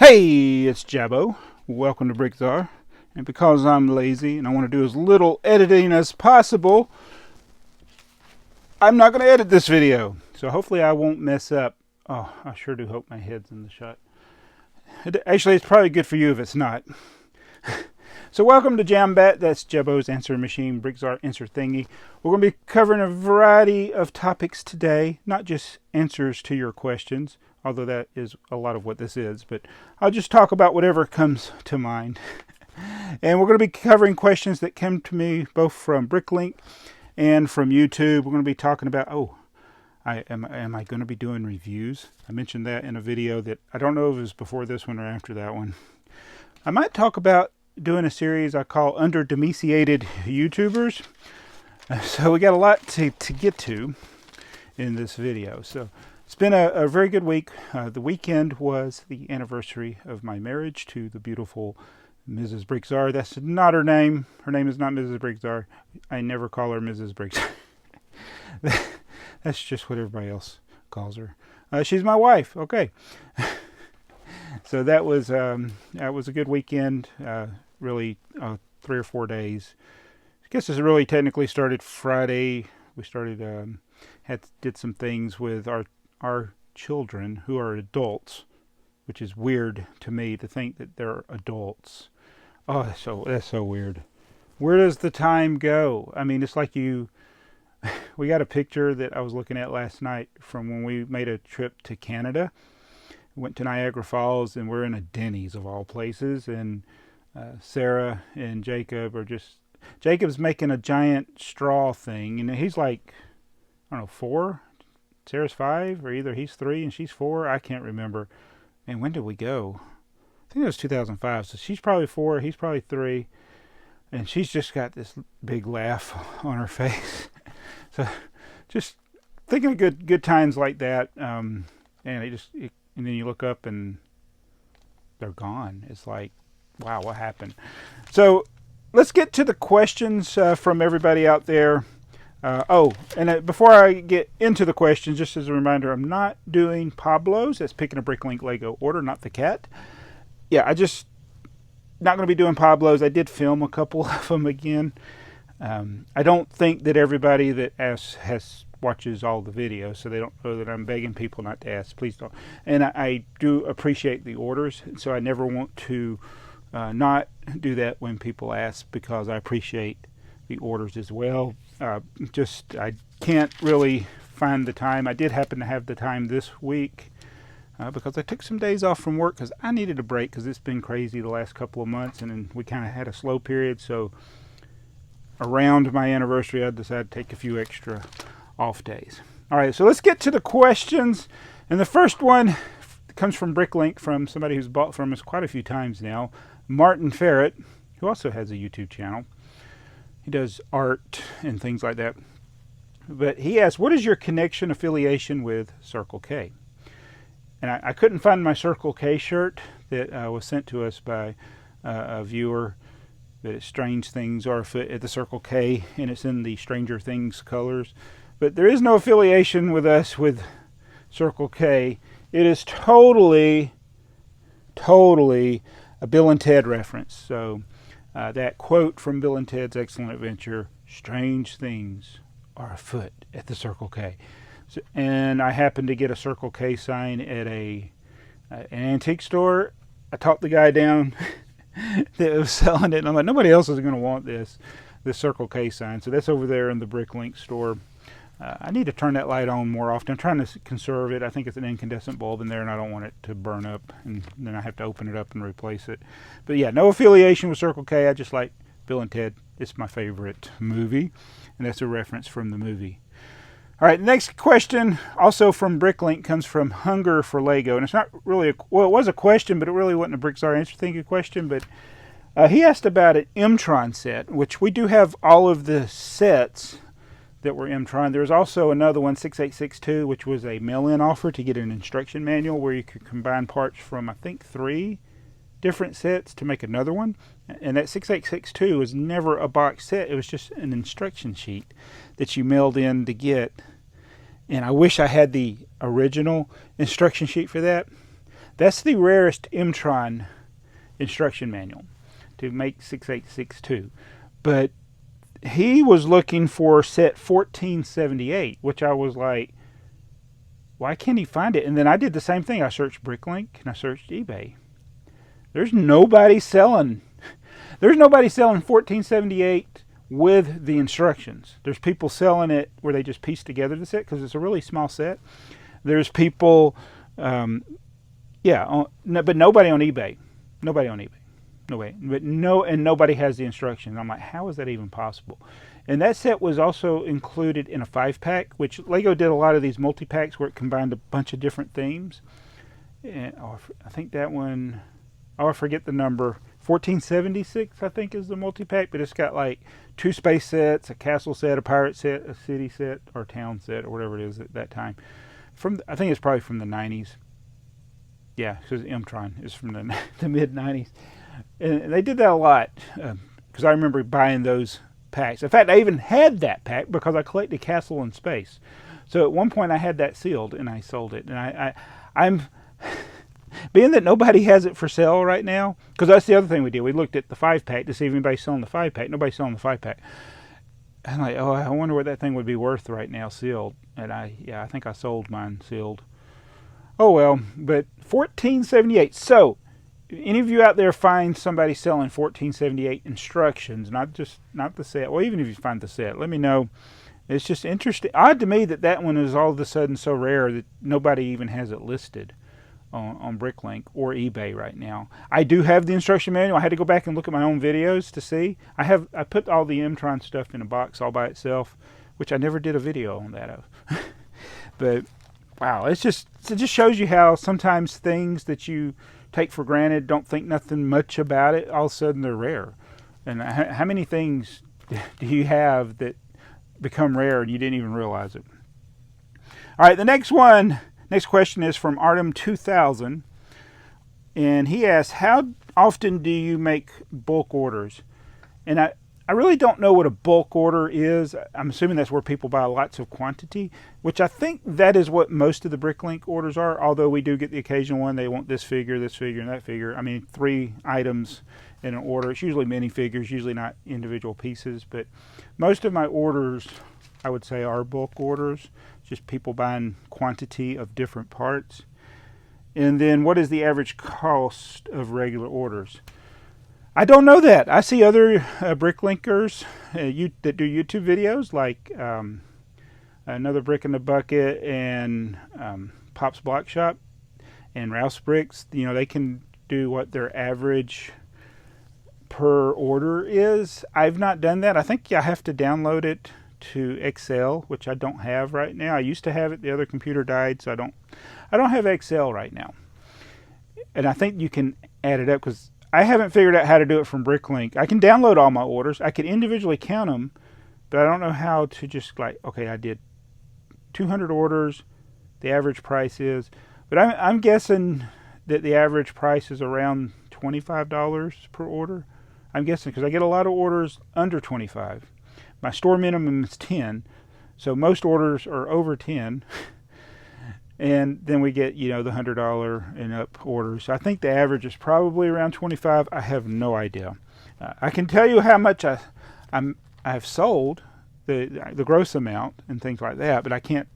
Hey, it's Jabbo. Welcome to BrickTsar. And because I'm lazy and I want to do as little editing as possible, I'm not going to edit this video. So hopefully I won't mess up. Oh, I sure do hope my head's in the shot. Actually, it's probably good for you if it's not. So welcome to JAMBAT. That's Jabbo's answer machine, BrickTsar Answer Thingy. We're going to be covering a variety of topics today, not just answers to your questions, although that is a lot of what this is, but I'll just talk about whatever comes to mind. And we're going to be covering questions that came to me both from Bricklink and from YouTube. We're going to be talking about, am I going to be doing reviews? I mentioned that in a video that I don't know if it was before this one or after that one. I might talk about doing a series I call Under-Domesticated YouTubers. So we got a lot to get to in this video. So it's been a very good week. The weekend was the anniversary of my marriage to the beautiful Mrs. BrickTsar. That's not her name. Her name is not Mrs. BrickTsar. I never call her Mrs. BrickTsar. That's just what everybody else calls her. She's my wife. Okay. So that was a good weekend. Really 3 or 4 days. I guess this really technically started Friday. We started did some things with our children who are adults, which is weird to me to think that they're adults. Oh, that's so weird. Where does the time go? I mean, it's like we got a picture that I was looking at last night from when we made a trip to Canada. Went to Niagara Falls, and we're in a Denny's of all places, and Sarah and Jacob Jacob's making a giant straw thing, and he's like, I don't know, 4. Sarah's 5, or either he's 3 and she's 4. I can't remember. And when did we go? I think it was 2005. So she's probably 4, he's probably 3, and she's just got this big laugh on her face. So just thinking of good times like that, and and then you look up and they're gone. It's like, wow, what happened? So let's get to the questions from everybody out there. Before I get into the questions, just as a reminder, I'm not doing PABLOs. That's picking a Bricklink Lego order, not the cat. Yeah, I just not going to be doing PABLOs. I did film a couple of them again. I don't think that everybody that asks watches all the videos, so they don't know that I'm begging people not to ask. Please don't. And I do appreciate the orders, so I never want to not do that when people ask, because I appreciate the orders as well. I can't really find the time. I did happen to have the time this week because I took some days off from work because I needed a break, because it's been crazy the last couple of months, and then we kind of had a slow period. So around my anniversary, I decided to take a few extra off days. All right, so let's get to the questions. And the first one comes from Bricklink, from somebody who's bought from us quite a few times now, Martin Ferret, who also has a YouTube channel. He does art and things like that. But he asked, what is your connection affiliation with Circle K? And I couldn't find my Circle K shirt that was sent to us by a viewer. That it's Strange Things Are Afoot at the Circle K, and it's in the Stranger Things colors. But there is no affiliation with us with Circle K. It is totally a Bill and Ted reference. So that quote from Bill and Ted's Excellent Adventure, strange things are afoot at the Circle K. So, and I happened to get a Circle K sign at an antique store. I talked the guy down that was selling it, and I'm like, nobody else is going to want this Circle K sign. So that's over there in the Bricklink store. I need to turn that light on more often. I'm trying to conserve it. I think it's an incandescent bulb in there, and I don't want it to burn up, and then I have to open it up and replace it. But yeah, no affiliation with Circle K. I just like Bill and Ted. It's my favorite movie, and that's a reference from the movie. All right, the next question, also from Bricklink, comes from Hunger for Lego. And it's not really it was a question, but it really wasn't a BrickTsar Answer Thingy question. But he asked about an M-Tron set, which we do have all of the sets that were M-Tron. There's also another one, 6862, which was a mail-in offer to get an instruction manual where you could combine parts from, I think, 3 different sets to make another one. And that 6862 was never a box set. It was just an instruction sheet that you mailed in to get. And I wish I had the original instruction sheet for that. That's the rarest M-Tron instruction manual to make 6862. But he was looking for set 1478, which I was like, why can't he find it? And then I did the same thing. I searched Bricklink and I searched eBay. There's nobody selling 1478 with the instructions. There's people selling it where they just piece together the set because it's a really small set. There's people, but nobody on eBay. Nobody on eBay. Nobody has the instructions. I'm like, how is that even possible? And that set was also included in a 5-pack, which Lego did a lot of these multi-packs where it combined a bunch of different themes. And I think that one, I forget the number. 1476, I think, is the multi-pack, but it's got like 2 space sets, a castle set, a pirate set, a city set, or town set, or whatever it is at that time. I think it's probably from the 90s. Yeah, because M-Tron is from the mid-90s. And they did that a lot, because I remember buying those packs. In fact, I even had that pack because I collected Castle in Space. So at one point I had that sealed and I sold it. And I'm being that nobody has it for sale right now, because that's the other thing we did. We looked at the 5-pack to see if anybody's selling the 5-pack. Nobody's selling the 5-pack. I'm like, oh, I wonder what that thing would be worth right now sealed. And I think I sold mine sealed. Oh well, but 1478. So any of you out there find somebody selling 1478 instructions, not the set, well, even if you find the set, let me know. It's just interesting, odd to me that one is all of a sudden so rare that nobody even has it listed on Bricklink or eBay right now. I do have the instruction manual. I had to go back and look at my own videos to see. I put all the M-Tron stuff in a box all by itself, which I never did a video on that of. But wow, it just shows you how sometimes things that you take for granted, don't think nothing much about it, all of a sudden they're rare. And how many things do you have that become rare and you didn't even realize it? All right, the next question is from Artem2000, and he asks, how often do you make bulk orders? And I really don't know what a bulk order is. I'm assuming that's where people buy lots of quantity, which I think that is what most of the Bricklink orders are, although we do get the occasional one. They want this figure, and that figure. I mean, 3 items in an order. It's usually minifigures, usually not individual pieces, but most of my orders, I would say, are bulk orders, just people buying quantity of different parts. And then what is the average cost of regular orders? I don't know that. I see other Bricklinkers that do YouTube videos, like Another Brick in the Bucket and Pop's Block Shop and Ralph's Bricks. You know, they can do what their average per order is. I've not done that. I think I have to download it to Excel, which I don't have right now. I used to have it. The other computer died, so I don't have Excel right now. And I think you can add it up, because I haven't figured out how to do it from Bricklink. I can download all my orders. I can individually count them, but I don't know how to just like, okay, I did 200 orders. The average price is, but I'm guessing that the average price is around $25 per order. I'm guessing because I get a lot of orders under 25. My store minimum is 10, so most orders are over 10. And then we get, the $100 and up orders. I think the average is probably around 25. I have no idea. I can tell you how much I have sold, the gross amount and things like that, but I can't,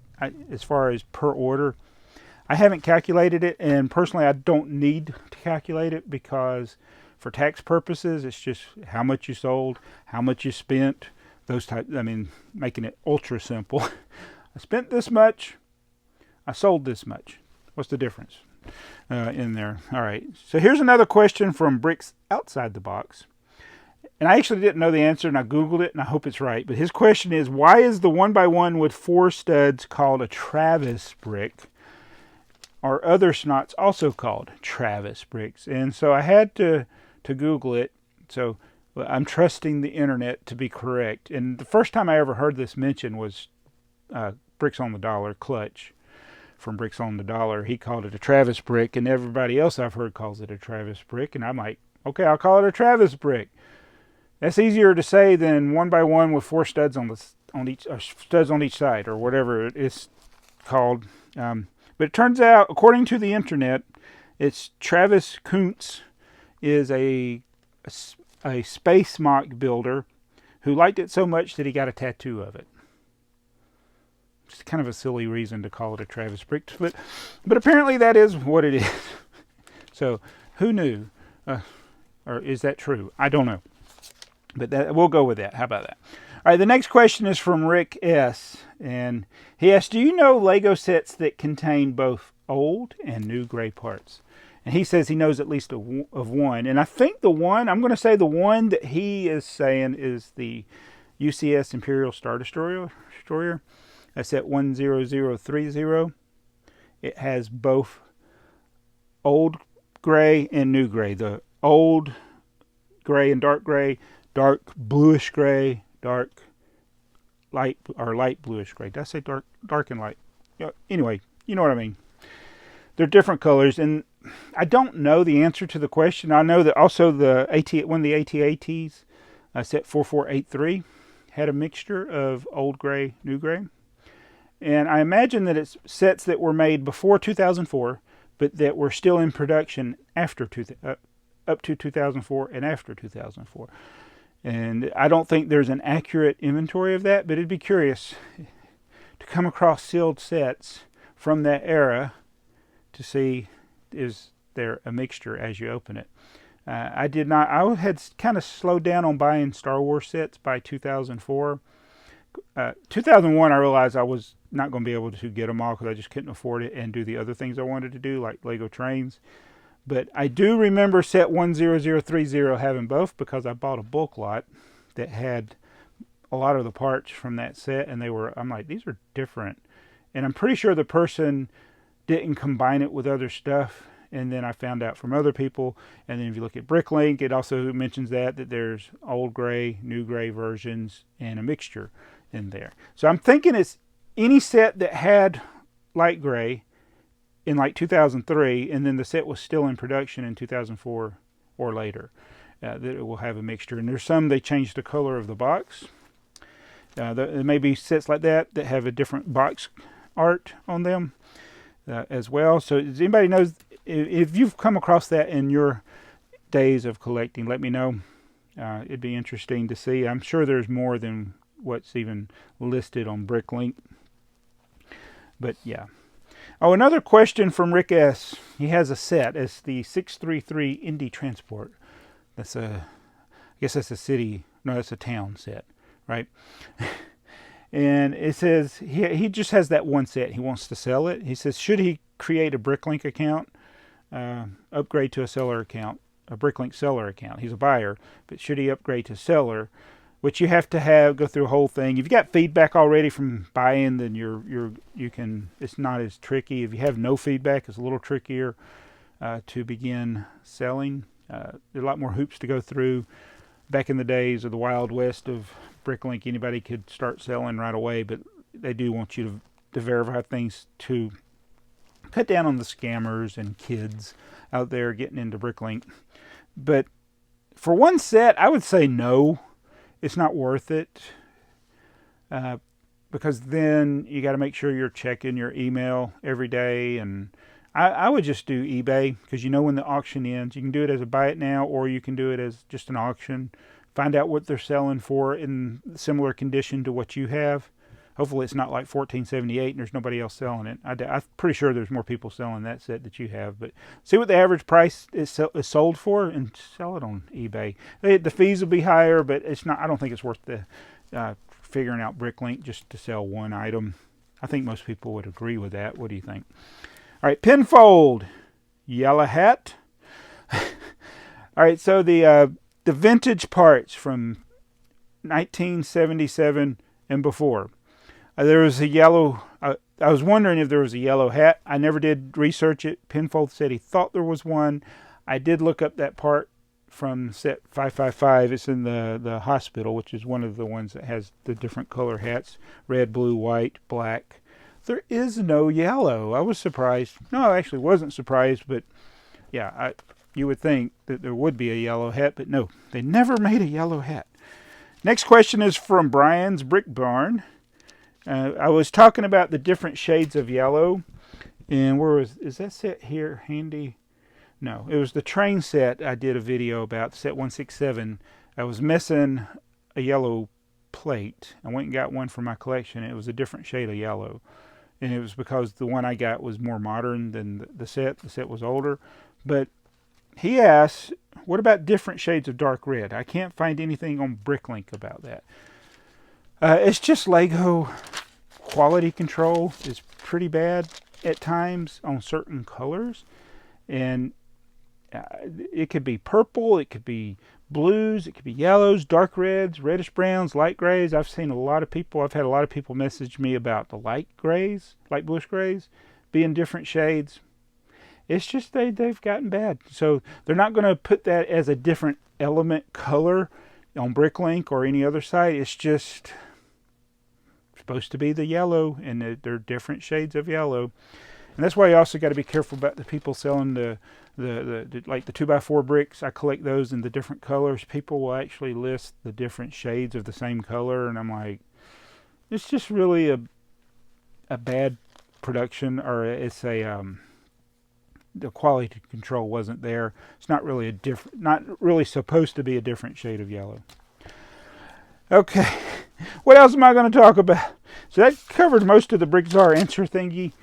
as far as per order, I haven't calculated it. And personally, I don't need to calculate it, because for tax purposes, it's just how much you sold, how much you spent, those types. I mean, making it ultra simple. I spent this much. I sold this much. What's the difference in there? All right. So here's another question from Bricks Outside the Box. And I actually didn't know the answer, and I Googled it, and I hope it's right. But his question is, why is the 1x1 with 4 studs called a Travis brick? Are other snots also called Travis bricks? And so I had to Google it. So I'm trusting the internet to be correct. And the first time I ever heard this mentioned was Bricks on the Dollar, Clutch. From Bricks on the Dollar, he called it a Travis brick, and everybody else I've heard calls it a Travis brick, and I'm like, okay, I'll call it a Travis brick. That's easier to say than 1x1 with 4 studs on each side, or whatever it is called. But it turns out, according to the internet, It's Travis Kuntz is a space mock builder who liked it so much that he got a tattoo of it. It's kind of a silly reason to call it a Travis brick, but apparently that is what it is. So who knew? Or is that true? I don't know. But we'll go with that. How about that? All right, the next question is from Rick S. And he asked, do you know Lego sets that contain both old and new gray parts? And he says he knows at least of one. And I think the one, I'm going to say the one that he is saying is the UCS Imperial Star Destroyer. That's at 10030. It has both old gray and new gray. The old gray and dark bluish gray, dark light or light bluish gray. Did I say dark and light? Yeah, anyway, you know what I mean. They're different colors, and I don't know the answer to the question. I know that also one of the AT-ATs, set 4483, had a mixture of old gray, new gray. And I imagine that it's sets that were made before 2004, but that were still in production after up to 2004 and after 2004. And I don't think there's an accurate inventory of that, but it'd be curious to come across sealed sets from that era to see, is there a mixture as you open it. I had kind of slowed down on buying Star Wars sets by 2004. 2001, I realized I was not going to be able to get them all because I just couldn't afford it and do the other things I wanted to do, like Lego trains. But I do remember set 10030 having both, because I bought a bulk lot that had a lot of the parts from that set, and I'm like, these are different. And I'm pretty sure the person didn't combine it with other stuff, and then I found out from other people. And then if you look at Bricklink, it also mentions that there's old gray, new gray versions, and a mixture in there. So I'm thinking it's any set that had light gray in like 2003, and then the set was still in production in 2004 or later, that it will have a mixture. And there's some they changed the color of the box. There may be sets like that have a different box art on them as well. So does anybody knows if you've come across that in your days of collecting? Let me know. It'd be interesting to see. I'm sure there's more than what's even listed on Bricklink. But yeah. Oh, another question from Rick S. He has a set. It's the 633 Indy Transport. I guess that's a city. No, that's a town set, right? And it says he just has that one set. He wants to sell it. He says, should he create a Bricklink account, upgrade to a seller account, a Bricklink seller account? He's a buyer, but should he upgrade to seller? Which you have to go through a whole thing. If you got feedback already from buying, then you can. It's not as tricky. If you have no feedback, it's a little trickier to begin selling. There are a lot more hoops to go through. Back in the days of the Wild West of Bricklink, anybody could start selling right away, but they do want you to verify things to cut down on the scammers and kids out there getting into Bricklink. But for one set, I would say no. It's not worth it, because then you got to make sure you're checking your email every day. And I would just do eBay, because you know when the auction ends. You can do it as a buy it now, or you can do it as just an auction. Find out what they're selling for in similar condition to what you have. Hopefully it's not like 1478 and there's nobody else selling it. I'm pretty sure there's more people selling that set that you have. But see what the average price is sold for and sell it on eBay. The fees will be higher, but it's not. I don't think it's worth the figuring out Bricklink just to sell one item. I think most people would agree with that. What do you think? All right, Pinfold, yellow hat. All right, so the vintage parts from 1977 and before. There was a yellow, I was wondering if there was a yellow hat. I never did research it. Pinfold said he thought there was one. I did look up that part from set 555. It's in the hospital, which is one of the ones that has the different color hats. Red, blue, white, black. There is no yellow. I was surprised. No, I actually wasn't surprised, but yeah, you would think that there would be a yellow hat, but no, they never made a yellow hat. Next question is from Brian's Brick Barn. I was talking about the different shades of yellow, and is that set here handy? No, it was the train set I did a video about, set 167. I was missing a yellow plate. I went and got one for my collection. It was a different shade of yellow. And it was because the one I got was more modern than the set. The set was older. But he asked, what about different shades of dark red? I can't find anything on Bricklink about that. It's just Lego quality control is pretty bad at times on certain colors. And it could be purple, it could be blues, it could be yellows, dark reds, reddish browns, light grays. I've had a lot of people message me about the light grays, light bluish grays, being different shades. It's just they've gotten bad. So they're not going to put that as a different element color on Bricklink or any other site. It's just supposed to be the yellow, and they're different shades of yellow. And that's why you also got to be careful about the people selling the like the 2x4 bricks. I collect those in the different colors. People will actually list the different shades of the same color, and I'm like, it's just really a bad production, or it's the quality control wasn't there. It's not really not really supposed to be a different shade of yellow. Okay, what else am I going to talk about? So that covered most of the BrickTsar Answer Thingy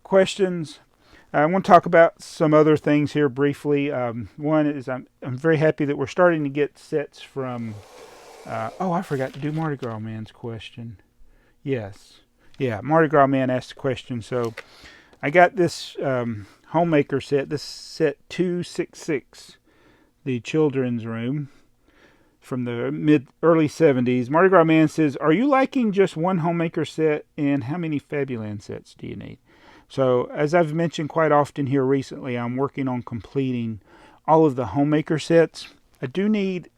questions. I want to talk about some other things here briefly. One is I'm very happy that we're starting to get sets from... oh, I forgot to do Mardi Gras Man's question. Yes. Yeah, Mardi Gras Man asked a question. So I got this Homemaker set. This set 266, the children's room, from the early 70s. Mardi Gras Man says, are you liking just one Homemaker set, and how many Fabuland sets do you need? So, as I've mentioned quite often here recently, I'm working on completing all of the Homemaker sets. I do need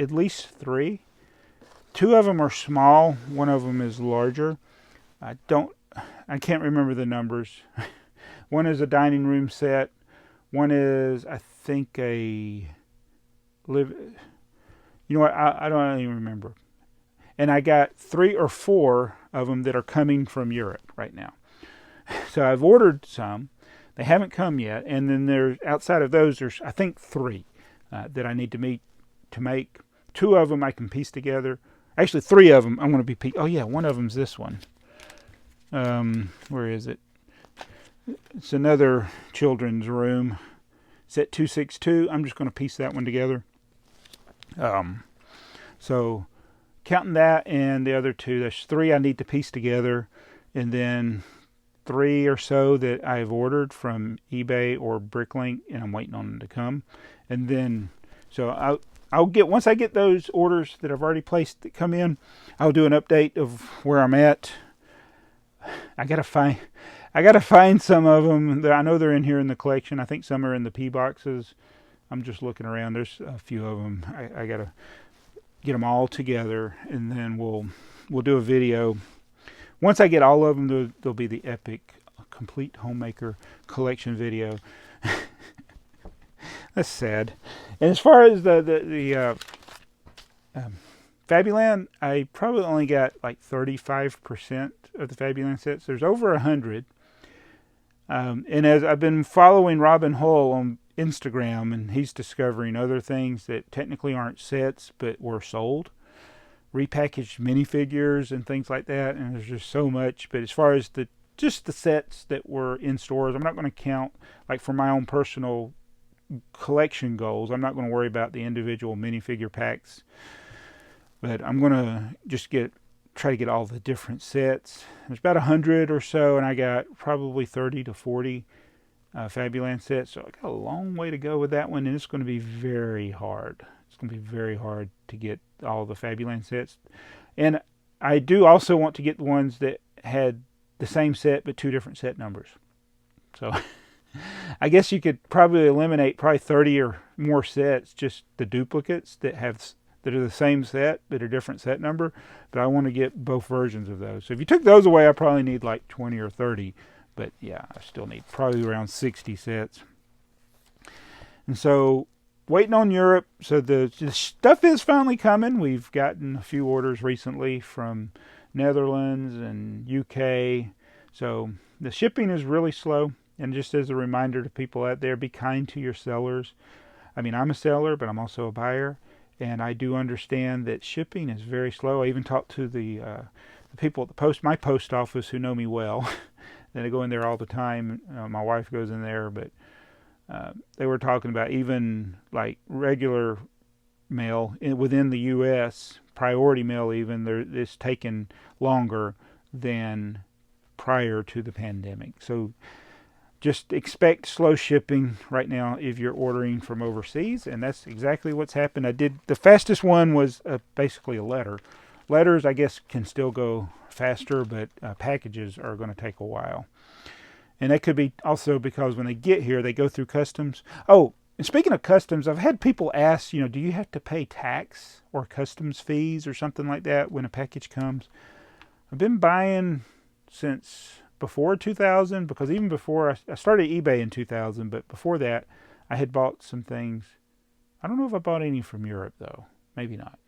at least 3. 2 of them are small. 1 of them is larger. I can't remember the numbers. One is a dining room set. One is, I think, you know what? I don't even remember. And I got 3 or 4 of them that are coming from Europe right now. So I've ordered some. They haven't come yet. And then there's, outside of those, there's, I think, 3 that I need to make. 2 of them I can piece together. Actually, 3 of them I'm going to be oh yeah, one of them's this one. Where is it? It's another children's room. Set 262. I'm just going to piece that one together. So counting that and the other 2, there's 3 I need to piece together. And then 3 or so that I've ordered from eBay or Bricklink, and I'm waiting on them to come. And then, so I'll get, once I get those orders that I've already placed that come in, I'll do an update of where I'm at. I gotta find some of them. I know they're in here in the collection. I think some are in the P boxes. I'm just looking around. There's a few of them. I gotta get them all together, and then we'll do a video. Once I get all of them, there'll be the epic complete Homemaker collection video. That's sad. And as far as the Fabuland, I probably only got like 35% of the Fabuland sets. There's over 100. And as I've been following Robin Hull on Instagram, and he's discovering other things that technically aren't sets but were sold. Repackaged minifigures and things like that, and there's just so much. But as far as just the sets that were in stores, I'm not going to count, like for my own personal collection goals, I'm not going to worry about the individual minifigure packs, but I'm going to just try to get all the different sets. There's about 100 or so, and I got probably 30 to 40 Fabuland sets, so I got a long way to go with that one, and it's going to be very hard. It's going to be very hard to get all the Fabuland sets. And I do also want to get the ones that had the same set but 2 different set numbers. So I guess you could probably eliminate 30 or more sets, just the duplicates that are the same set but a different set number. But I want to get both versions of those. So if you took those away, I probably need like 20 or 30. But yeah, I still need probably around 60 sets. And so waiting on Europe. So the stuff is finally coming. We've gotten a few orders recently from Netherlands and UK. So the shipping is really slow. And just as a reminder to people out there, be kind to your sellers. I mean, I'm a seller, but I'm also a buyer, and I do understand that shipping is very slow. I even talked to the people at my post office who know me well. And I go in there all the time. My wife goes in there, but they were talking about even like regular mail within the U.S., priority mail even, it's taken longer than prior to the pandemic. So just expect slow shipping right now if you're ordering from overseas, and that's exactly what's happened. The fastest one was basically a letter. Letters, I guess, can still go faster, but packages are going to take a while. And that could be also because when they get here, they go through customs. Oh, and speaking of customs, I've had people ask, do you have to pay tax or customs fees or something like that when a package comes? I've been buying since before 2000, because even before I started eBay in 2000, but before that, I had bought some things. I don't know if I bought any from Europe though, maybe not.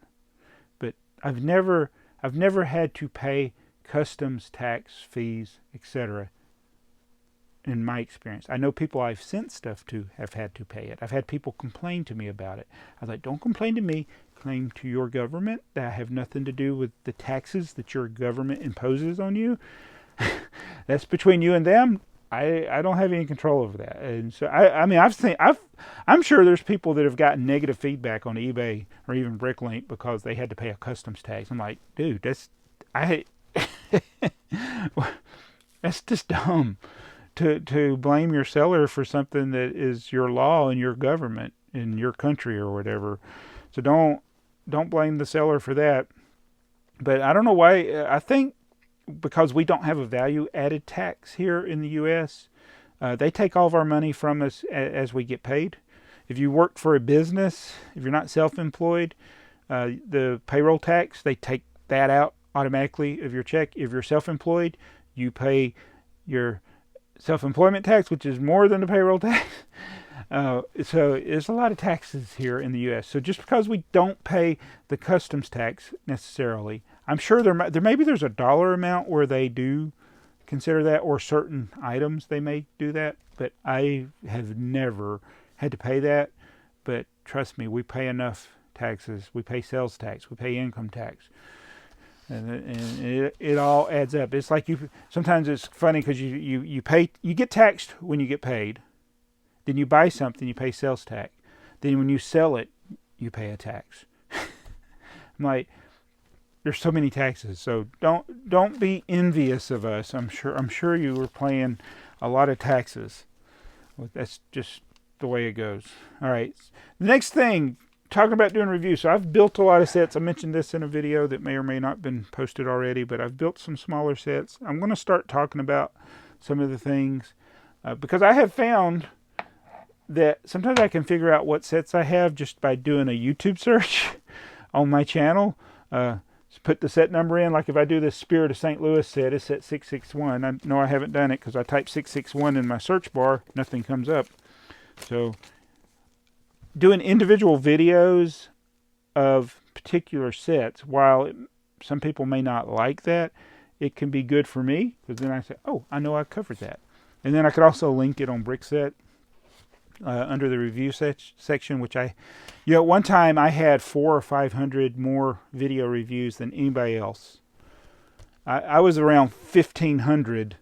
But I've never had to pay customs, tax, fees, etc. in my experience. I know people I've sent stuff to have had to pay it. I've had people complain to me about it. I was like, don't complain to me, claim to your government. That have nothing to do with the taxes that your government imposes on you. That's between you and them. I don't have any control over that. And so I'm sure there's people that have gotten negative feedback on eBay or even Bricklink because they had to pay a customs tax. I'm like, dude, that's just dumb to blame your seller for something that is your law and your government in your country or whatever. So don't blame the seller for that. But I don't know why. I think because we don't have a value-added tax here in the U.S., they take all of our money from us as we get paid. If you work for a business, if you're not self-employed, the payroll tax, they take that out automatically of your check. If you're self-employed, you pay your self-employment tax, which is more than the payroll tax. So there's a lot of taxes here in the U.S. So just because we don't pay the customs tax necessarily, I'm sure there's a dollar amount where they do consider that, or certain items they may do that, but I have never had to pay that. But trust me, we pay enough taxes. We pay sales tax. We pay income tax. And it all adds up. It's like sometimes it's funny because you get taxed when you get paid. Then you buy something, you pay sales tax. Then when you sell it, you pay a tax. I'm like, there's so many taxes. So don't be envious of us. I'm sure you were paying a lot of taxes. That's just the way it goes. All right. The next thing, talking about doing reviews. So I've built a lot of sets. I mentioned this in a video that may or may not have been posted already, but I've built some smaller sets. I'm going to start talking about some of the things because I have found that sometimes I can figure out what sets I have just by doing a YouTube search on my channel. Put the set number in. Like if I do this Spirit of St. Louis set, it's set 661. I know I haven't done it because I typed 661 in my search bar. Nothing comes up. So doing individual videos of particular sets, while some people may not like that, it can be good for me because then I say, oh, I know I covered that. And then I could also link it on BrickTsar under the review section, which at one time I had 400 or 500 more video reviews than anybody else. I was around 1,500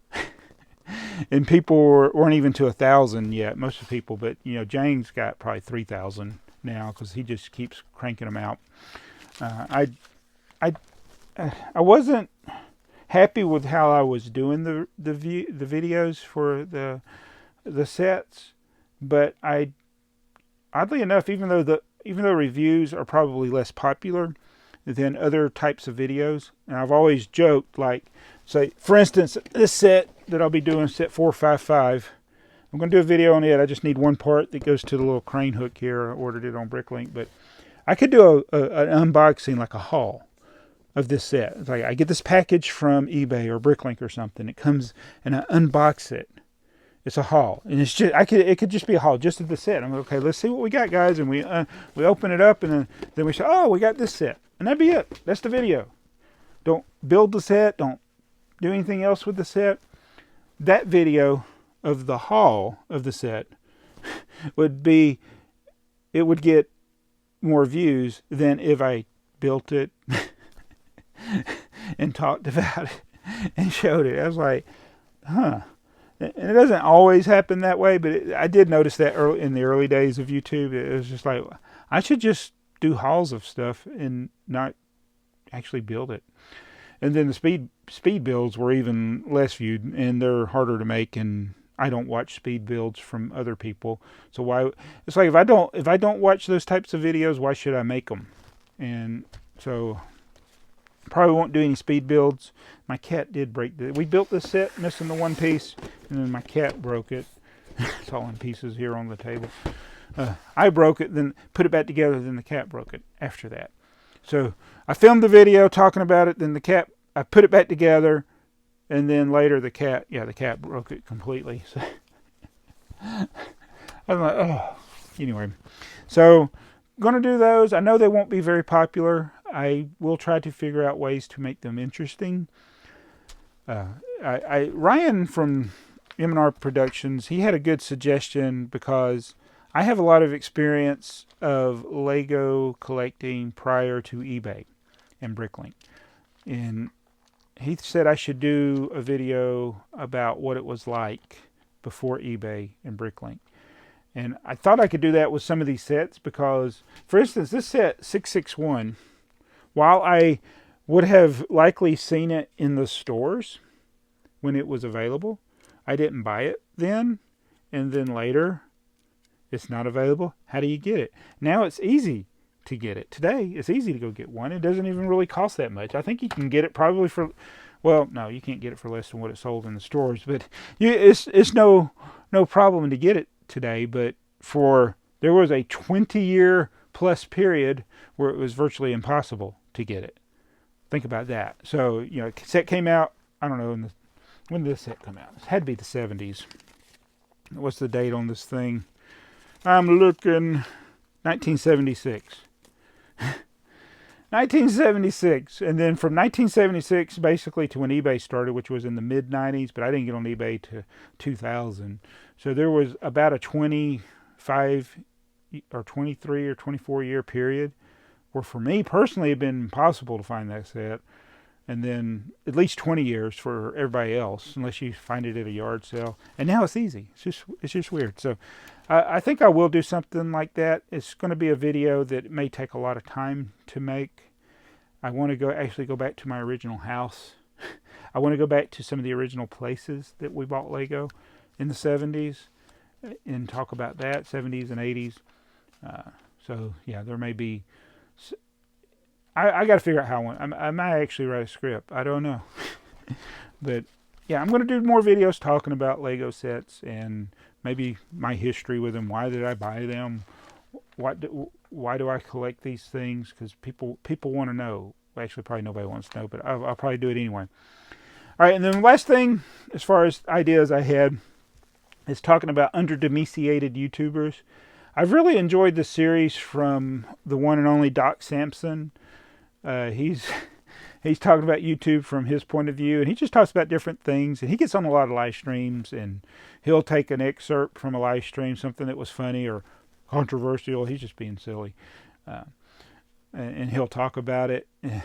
and people weren't even to 1,000 yet, most of the people, but James got probably 3,000 now because he just keeps cranking them out. I wasn't happy with how I was doing the videos for the sets, but oddly enough, even though reviews are probably less popular than other types of videos, and I've always joked, like, say, for instance, this set that I'll be doing, set 455, I'm going to do a video on it. I just need one part that goes to the little crane hook here. I ordered it on Bricklink, but I could do an unboxing, like a haul of this set. It's like I get this package from eBay or Bricklink or something. It comes and I unbox it. It's a haul, and it's just it could just be a haul just of the set. I'm like, okay, let's see what we got, guys, and we open it up, and then we say, oh, we got this set, and that'd be it. That's the video. Don't build the set. Don't do anything else with the set. That video of the haul of the set would be, it would get more views than if I built it and talked about it and showed it. I was like, huh. And it doesn't always happen that way, but I did notice that in the early days of YouTube. It was just like, I should just do hauls of stuff and not actually build it. And then the speed builds were even less viewed, and they're harder to make, and I don't watch speed builds from other people. So why? It's like, if I don't watch those types of videos, why should I make them? And so probably won't do any speed builds. My cat did break we built this set missing the one piece, and then my cat broke it. It's all in pieces here on the table. I broke it, then put it back together, then the cat broke it after that. So I filmed the video talking about it, then I put it back together, and then later the cat broke it completely. So I'm like, oh. Anyway, so going to do those. I know they won't be very popular. I will try to figure out ways to make them interesting. Ryan from M&R Productions, he had a good suggestion, because I have a lot of experience of Lego collecting prior to eBay and Bricklink. And he said I should do a video about what it was like before eBay and Bricklink. And I thought I could do that with some of these sets, because, for instance, this set 661, while I would have likely seen it in the stores when it was available, I didn't buy it then, and then later it's not available. How do you get it? Now it's easy to get it. Today it's easy to go get one. It doesn't even really cost that much. I think you can get it probably for, well, no, you can't get it for less than what it sold in the stores, but it's no problem to get it today. But there was a 20-year plus period where it was virtually impossible to get it. Think about that. So, set came out, I don't know, when did this set come out? It had to be the 70s. What's the date on this thing? I'm looking, 1976. 1976. And then from 1976 basically to when eBay started, which was in the mid-90s, but I didn't get on eBay to 2000. So there was about a 25 or 23 or 24 year period where, for me personally, it'd been impossible to find that set. And then at least 20 years for everybody else, unless you find it at a yard sale. And now it's easy. It's just weird. So I think I will do something like that. It's going to be a video that may take a lot of time to make. I want to actually go back to my original house. I want to go back to some of the original places that we bought Lego in the 70s and talk about that, 70s and 80s. So yeah, there may be... I got to figure out how I might actually write a script. I don't know. But yeah, I'm going to do more videos talking about Lego sets and maybe my history with them. Why did I buy them? Why do I collect these things? Because people want to know. Well, actually, probably nobody wants to know, but I'll probably do it anyway. All right, and then the last thing, as far as ideas I had, is talking about under-domesticated YouTubers. I've really enjoyed the series from the one and only Doc Samson. He's talking about YouTube from his point of view, and he just talks about different things, and he gets on a lot of live streams, and he'll take an excerpt from a live stream, something that was funny or controversial. He's just being silly, and he'll talk about it, and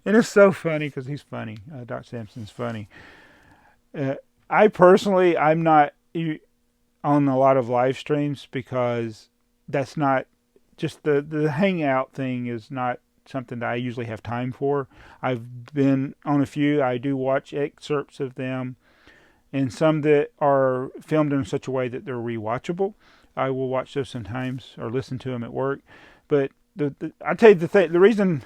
it's so funny because he's funny. Doc Samson's funny. I personally, I'm not on a lot of live streams because that's not just the hangout thing is not something that I usually have time for. I've been on a few. I do watch excerpts of them, and some that are filmed in such a way that they're rewatchable. I will watch those sometimes or listen to them at work. But I tell you the reason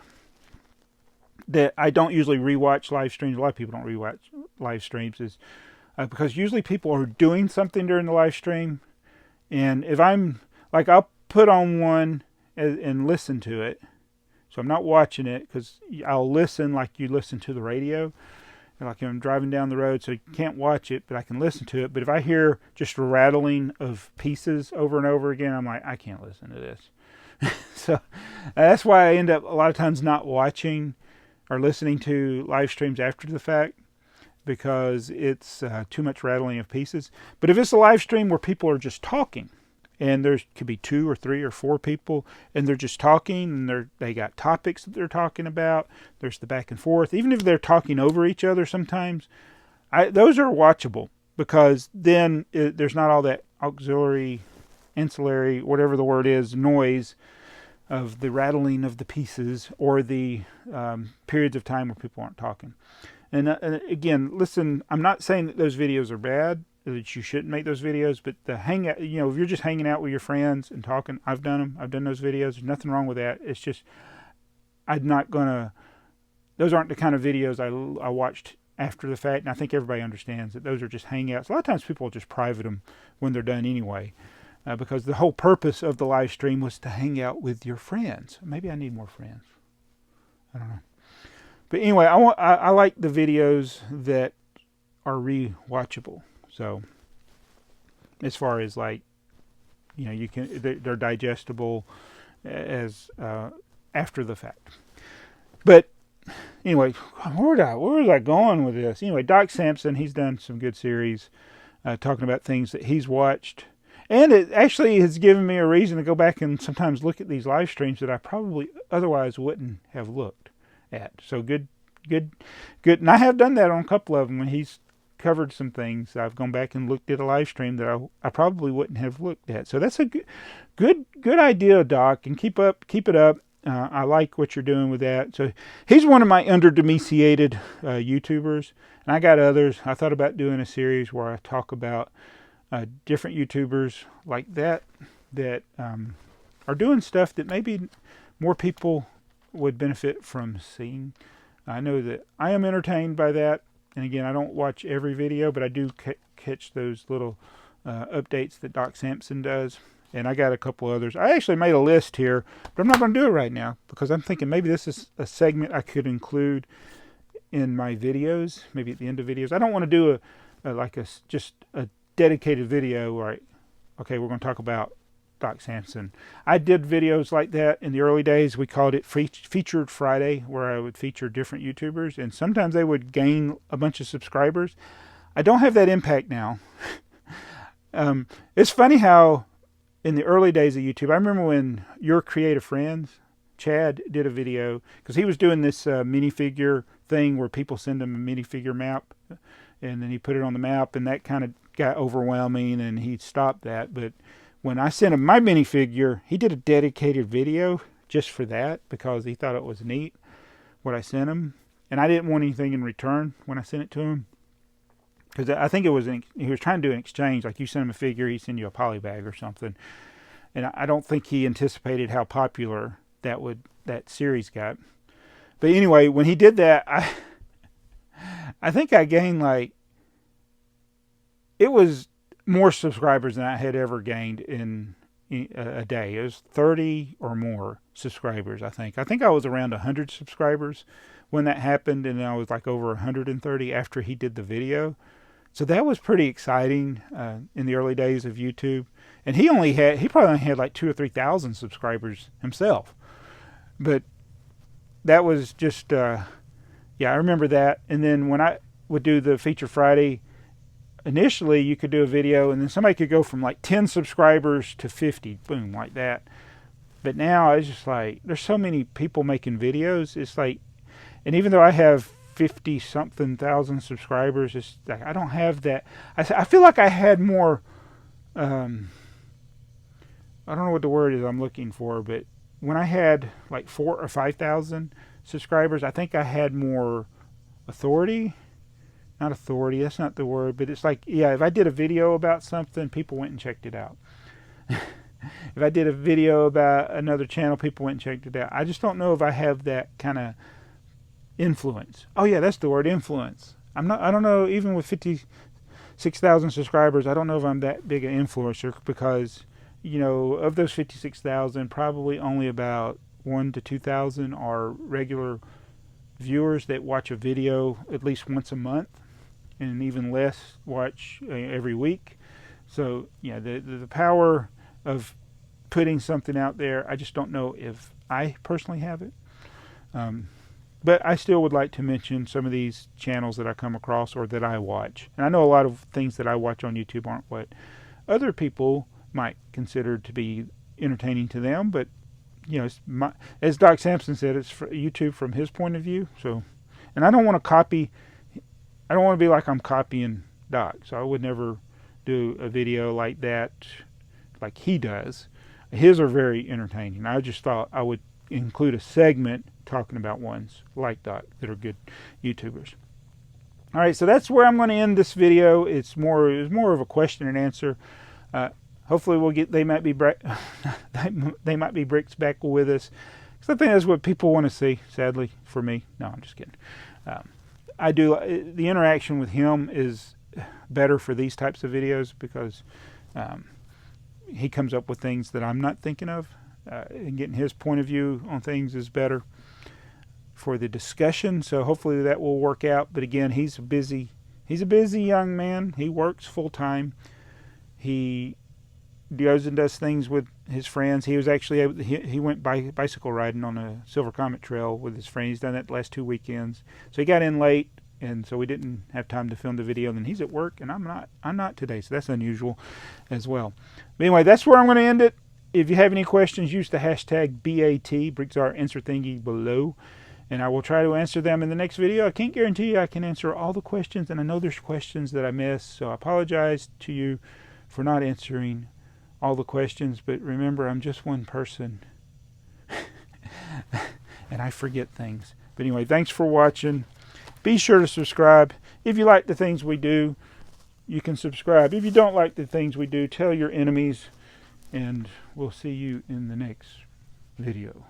that I don't usually rewatch live streams, a lot of people don't rewatch live streams, is because usually people are doing something during the live stream, and if I'm like, I'll put on one and listen to it. So I'm not watching it, because I'll listen like you listen to the radio. Like I'm driving down the road, so you can't watch it, but I can listen to it. But if I hear just a rattling of pieces over and over again, I'm like, I can't listen to this. So that's why I end up a lot of times not watching or listening to live streams after the fact. because it's too much rattling of pieces. But if it's a live stream where people are just talking, and there could be 2 or 3 or 4 people, and they're just talking, and they got topics that they're talking about, there's the back and forth, even if they're talking over each other sometimes, those are watchable, because then there's not all that ancillary, whatever the word is, noise of the rattling of the pieces, or the periods of time where people aren't talking. And again, listen, I'm not saying that those videos are bad, that you shouldn't make those videos, but the hangout, if you're just hanging out with your friends and talking, I've done them. I've done those videos. There's nothing wrong with that. It's just, those aren't the kind of videos I watched after the fact, and I think everybody understands that those are just hangouts. A lot of times people just private them when they're done anyway, because the whole purpose of the live stream was to hang out with your friends. Maybe I need more friends. I don't know. But anyway, I like the videos that are rewatchable. So as far as they're digestible as after the fact. But anyway, where was I going with this? Anyway, Doc Samson, he's done some good series talking about things that he's watched. And it actually has given me a reason to go back and sometimes look at these live streams that I probably otherwise wouldn't have looked at. So good. And I have done that on a couple of them when he's covered some things. I've gone back and looked at a live stream that I probably wouldn't have looked at. So that's a good idea, Doc, and keep it up. I like what you're doing with that. So he's one of my under-domesticated YouTubers, and I got others. I thought about doing a series where I talk about different YouTubers like that are doing stuff that maybe more people would benefit from seeing. I know that I am entertained by that. And again, I don't watch every video, but I do catch those little updates that Doc Samson does. And I got a couple others. I actually made a list here, but I'm not going to do it right now because I'm thinking maybe this is a segment I could include in my videos, maybe at the end of videos. I don't want to do just a dedicated video where we're going to talk about Doc Samson. I did videos like that in the early days. We called it Featured Friday, where I would feature different YouTubers, and sometimes they would gain a bunch of subscribers. I don't have that impact now. It's funny how in the early days of YouTube, I remember when Your Creative Friends, Chad, did a video, because he was doing this minifigure thing where people send him a minifigure map, and then he put it on the map, and that kind of got overwhelming, and he stopped that. But when I sent him my minifigure, he did a dedicated video just for that, because he thought it was neat what I sent him, and I didn't want anything in return when I sent it to him. Because I think he was trying to do an exchange, like you send him a figure, he send you a poly bag or something. And I don't think he anticipated how popular that series got. But anyway, when he did that, I think I gained it was more subscribers than I had ever gained in a day. It was 30 or more subscribers, I think. I think I was around 100 subscribers when that happened, and I was over 130 after he did the video. So that was pretty exciting in the early days of YouTube. And he probably only had 2,000 or 3,000 subscribers himself. But that was just, I remember that. And then when I would do the Feature Friday, initially you could do a video and then somebody could go from 10 subscribers to 50, boom, like that. But now it's just there's so many people making videos. It's and even though I have 50-something thousand subscribers, it's I don't have that. I feel like I had more, I don't know what the word is I'm looking for, but when I had 4,000 or 5,000 subscribers, I think I had more authority. Not authority, that's not the word, but it's if I did a video about something, people went and checked it out. If I did a video about another channel, people went and checked it out. I just don't know if I have that kind of influence. Oh yeah, that's the word, influence. I don't know, even with 56,000 subscribers, I don't know if I'm that big an influencer, because of those 56,000, probably only about 1,000 to 2,000 are regular viewers that watch a video at least once a month, and even less watch every week. So yeah, the power of putting something out there, I just don't know if I personally have it. But I still would like to mention some of these channels that I come across or that I watch. And I know a lot of things that I watch on YouTube aren't what other people might consider to be entertaining to them, but you know, as Doc Sampson said, it's for YouTube from his point of view. So, and I don't want to copy. I don't want to be like I'm copying Doc. So I would never do a video like that, like he does. His are very entertaining. I just thought I would include a segment talking about ones like Doc that are good YouTubers. All right, so that's where I'm going to end this video. It's more of a question and answer. Hopefully we'll get They Might Be Bricks back with us, because I think that's what people want to see, sadly, for me. No, I'm just kidding. I do, the interaction with him is better for these types of videos, because he comes up with things that I'm not thinking of, and getting his point of view on things is better for the discussion. So hopefully that will work out. But again, he's a busy young man. He works full time. He goes and does things with his friends. He was actually he went bicycle riding on a Silver Comet Trail with his friend. He's done that the last 2 weekends. So he got in late, and so we didn't have time to film the video. And then he's at work, and I'm not today, so that's unusual as well. But anyway, that's where I'm going to end it. If you have any questions, use the hashtag BAT, BrickTsar Answer Thingy, below, and I will try to answer them in the next video. I can't guarantee you I can answer all the questions, and I know there's questions that I missed, so I apologize to you for not answering all the questions. But remember, I'm just one person, and I forget things. But anyway, thanks for watching. Be sure to subscribe. If you like the things we do, you can subscribe. If you don't like the things we do, tell your enemies. And we'll see you in the next video.